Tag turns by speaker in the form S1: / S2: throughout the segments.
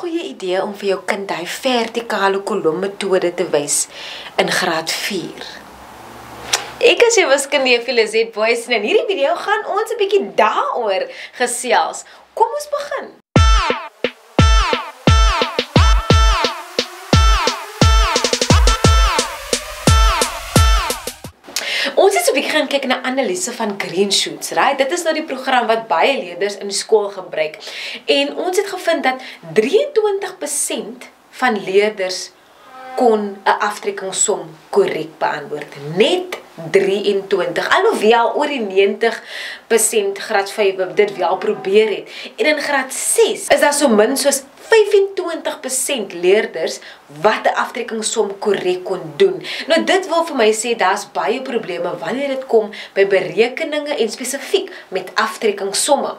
S1: goeie idee om vir jou kind die vertikale kolommetode te wys in graad 4. Ek is jou wiskundige Lizet Boysen en in hierdie video gaan ons 'n bietjie daaroor gesels. Kom ons begin. Ons het so 'n bietjie gaan kyk na analise van green shoots, right? Dit is nou die program wat baie leerders in die skool gebruik. En ons het gevind dat 23% van leerders kon 'n aftrekkingssom korrek beantwoord. Net 23, alhoewel oor die 90% graad 5 dit wel probeer het. En in graad 6 is daar so min soos 25% leerders wat 'n aftrekkingssom korrek kon doen. Nou dit wil vir my sê daar's baie probleme wanneer dit kom by berekeninge en spesifiek met aftrekkingssomme.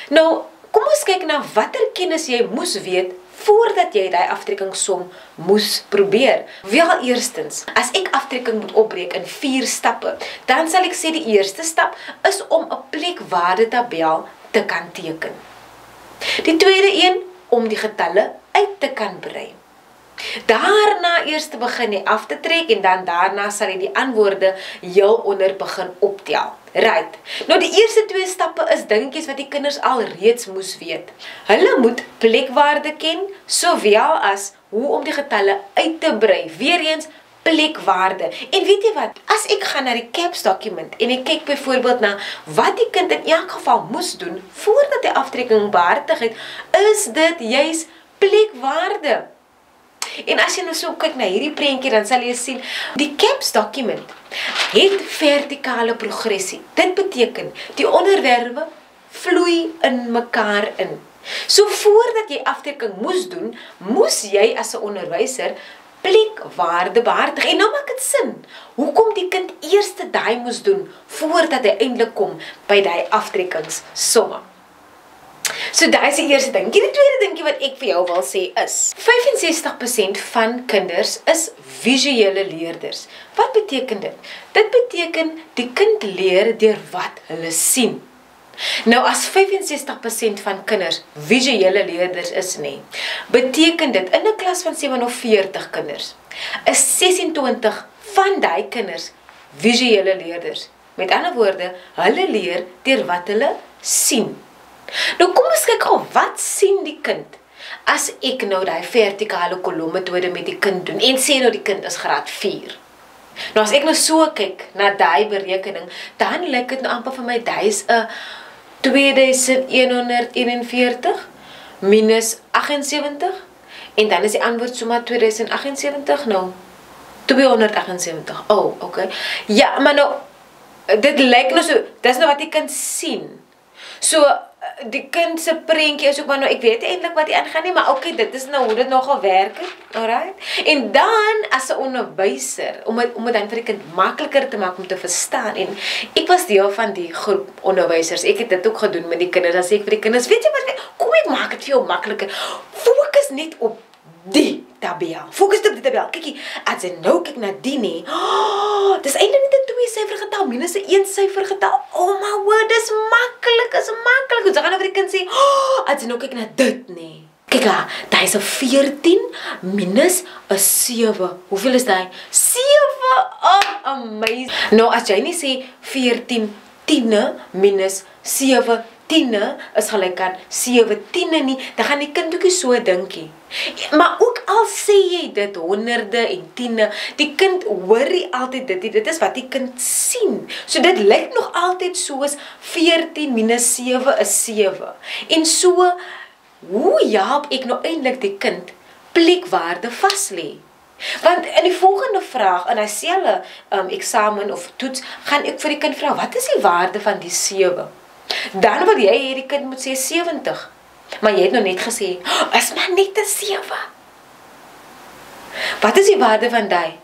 S1: Nou, kom ons kyk na watter kennis jy moes weet voordat jy die aftrekkingssom moes probeer. Wel eerstens, as ek aftrekking moet opbreek in 4 stappe, dan sal ek sê die eerste stap is om 'n plekwaardetabel te kan teken. Die tweede een, om die getalle uit te kan brei. Daarna eers te begin jy af te trek en dan daarna sal jy die antwoorde heel onder begin optel. Right. Nou die eerste 2 stappe is dingetjies wat die kinders al reeds moes weet. Hulle moet plekwaarde ken, sowel as hoe om die getalle uit te brei. Weereens plekwaarde. En weet jy wat? As ek gaan na die CAPS dokument en ek kyk byvoorbeeld na wat die kind in elk geval moes doen voordat hy aftrekking behartig het, is dit juis plekwaarde. En as jy nou so kyk na hierdie prentjie, dan sal jy sien, die CAPS dokument het vertikale progressie. Dit beteken, die onderwerpe vloei in mekaar in. So voordat jy aftrekking moes doen, moes jy as 'n onderwyser plekwaarde behartig. En nou maak dit sin. Hoekom die kind eers daai moes doen, voordat hy eintlik kom by die aftrekkingssomme. So daai is die eerste ding. Die tweede dingetjie wat ek vir jou wil sê is, 65% van kinders is visuele leerders. Wat beteken dit? Dit beteken die kind leer deur wat hulle sien. Nou as 65% van kinders visuele leerders is nie, beteken dit in 'n klas van 47 kinders, is 26 van die kinders visuele leerders. Met ander woorde, hulle leer deur wat hulle sien. Nou kom ons kyk gou, wat sien die kind as ek nou die vertikale kolommetode met die kind doen en sê nou die kind is graad 4. Nou as ek nou so kyk na die berekening, dan lyk dit nou amper vir my, die is 'n 2141 minus 78 en dan is die antwoord sommer 2078, nou 278. Oh, okay. Ja, maar nou dit lyk nou so, dis nou wat die kind sien. So die kind se prentjie is ook maar nou, ek weet eintlik wat die aangaan nie, maar okay, dit is nou hoe dit nogal werk het. Alright? En dan as 'n onderwyser, om dit dan vir die kind makliker te maak om te verstaan, en ek was deel van die groep onderwysers, ek het dit ook gedoen met die kinders, as ek vir die kinders, weet jy wat, kom ek maak dit vir jou makliker, fokus net op die tabel, fokus op die tabel, kykie, as jy nou kyk na die nie, dis eintlik net 'n 2-syfer getal, minus 'n 1-syfer getal, oh my word, dis maklik, is maklik, ons gaan nou vir die kind sê, as jy nou kyk na dit nie, kyk daar, daar is 'n 14 minus 'n 7, hoeveel is die? 7, oh, amazing, nou as jy nie sê 14 tiende minus 7 tiende is gelyk aan 7 tiende nie, dan gaan die kind ook nie so dinkie. Maar ook al sê jy dit honderde en tiende, die kind hoor nie altyd dit is wat die kind sien. So dit lyk nog altyd soos 14 minus 7 is 7. En so, hoe help ek nou eintlik die kind plekwaarde vaslê? Want in die volgende vraag, in dieselfde eksamen of toets, gaan ek vir die kind vra, wat is die waarde van die 7? Dan wil jy hierdie kind moet sê 70. Maar jy het nou net gesê, is maar net 'n 7. Wat is die waarde van die?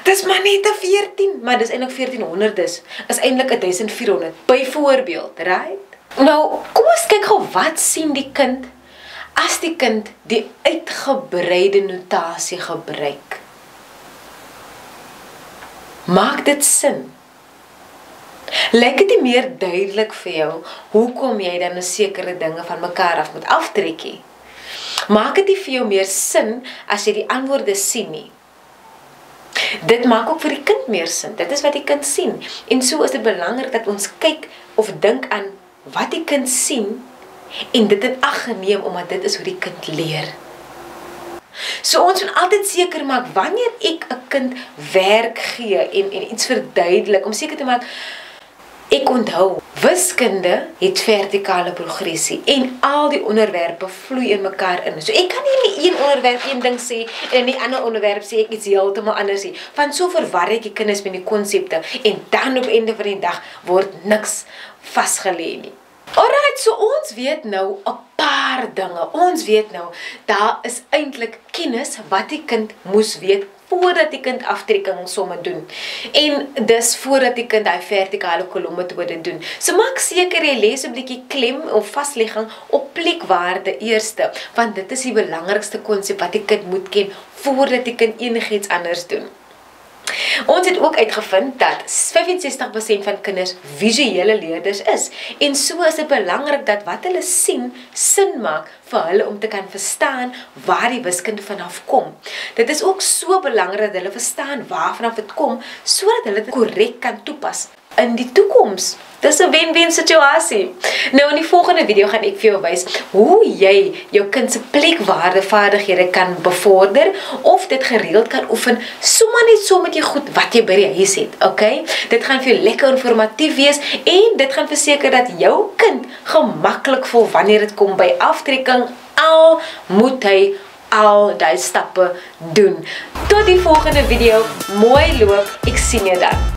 S1: Dis maar net 'n 14, maar dis eintlik 1400 is eintlik 1400, byvoorbeeld, right? Nou, kom ons kyk gou, wat sien die kind as die kind die uitgebreide notasie gebruik? Maak dit sin? Lyk dit nie meer duidelik vir jou, hoekom jy dan 'n sekere dinge van mekaar af moet aftrekkie? Maak dit nie vir jou meer sin as jy die antwoorde sien nie. Dit maak ook vir die kind meer sin. Dit is wat die kind sien. En so is dit belangrik dat ons kyk of dink aan wat die kind sien en dit in ag geneem, omdat dit is hoe die kind leer. So ons moet altyd seker maak, wanneer ek 'n kind werk gee en iets verduidelik, om seker te maak, ek onthou, wiskunde het vertikale progressie en al die onderwerpe vloei in mekaar in. So ek kan nie in die een onderwerp een ding sê en in die ander onderwerp sê ek iets heeltemal anders nie. Want so verwar ek die kinders met die konsepte en dan op einde van die dag word niks vasgelê nie. Alright, so ons weet nou 'n paar dinge. Ons weet nou, daar is eintlik kennis wat die kind moes weet voordat die kind aftrekkingssomme doen. En dis voordat die kind hy vertikale kolommetode doen. So maak seker jy lees 'n bietjie klem of vaslegging op plekwaarde eerste, want dit is die belangrikste konsep wat die kind moet ken voordat die kind enigiets anders doen. Ons het ook uitgevind dat 65% van kinders visuele leerders is. En so is dit belangrik dat wat hulle sien, sin maak vir hulle om te kan verstaan waar die wiskunde vanaf kom. Dit is ook so belangrik dat hulle verstaan waar vanaf dit kom, sodat hulle dit korrek kan toepas in die toekoms. Dis 'n wen-wen situasie. Nou in die volgende video gaan ek vir jou wys hoe jy jou kind se plekwaardevaardighede kan bevorder of dit gereeld kan oefen, sommer net so met jy goed wat jy by die huis het, okay? Dit gaan vir jou lekker informatief wees en dit gaan verseker dat jou kind gemaklik voel wanneer dit kom by aftrekking, al moet hy al die stappe doen. Tot die volgende video, mooi loop, ek sien jou dan.